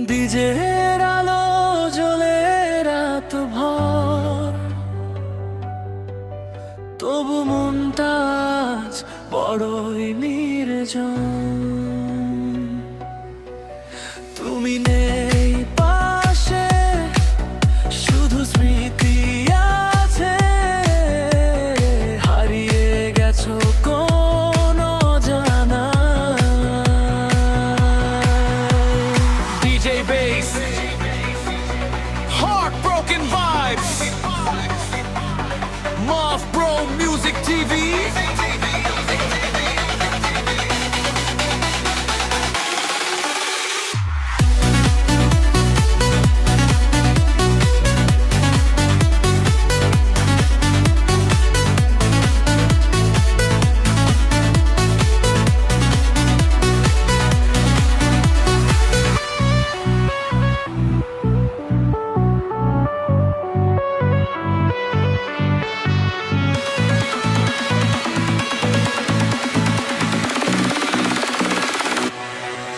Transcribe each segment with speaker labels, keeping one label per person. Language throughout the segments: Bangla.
Speaker 1: ডিজের আলো জ্বলে রাত ভর, তবু মনটা আজ বড়ই নির্জন। তুমি নেই পাশে, শুধু স্মৃতি আছে, হারিয়ে গেছো কোন জানা। DJ Bass, Heartbroken Vibes, Muff Bro Music TV.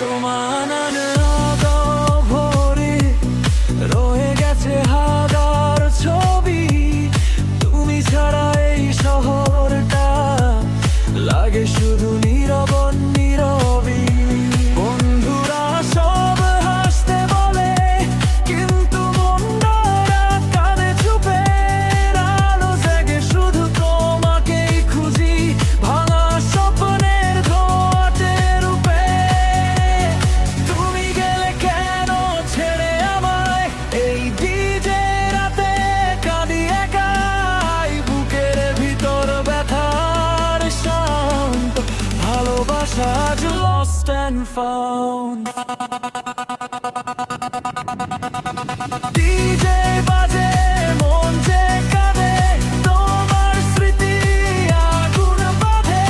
Speaker 1: তোমার ভরে রয়ে গেছে হাজার ছবি, তুমি ছাড়া এই শহরটা লাগে শুধু নীরব নীরবই। বন্ধুরা সব হাসতে বলে, কিন্তু মনটা কানে চুপে, আলো জেগে শুধু তোমাকেই খুঁজি, ভাঙা স্বপ্নের ধোঁয়াটে রূপে। তুমি গেলে কেন ছেড়ে আমায়, এই ডিজে রাতে কাঁদি একাই, বুকের ভিতর ব্যথার শান্ত ভালোবাসা আজ lost and found। ডিজে বাজে মন যে কাঁদে, তোমার স্মৃতি আগুন বাঁধে।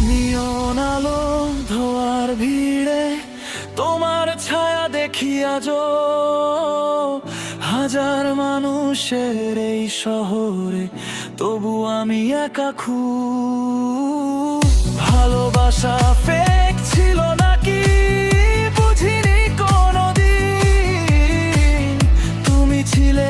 Speaker 1: নিয়ন আলো ধোয়ার ভিড়ে তোমার ছায়া দেখি আজও, হাজার মানুষের এই শহরে তবু আমি একা খুব। ভালোবাসা ফেক ছিল নাকি বুঝিনি কোনোদিন, তুমি ছিলে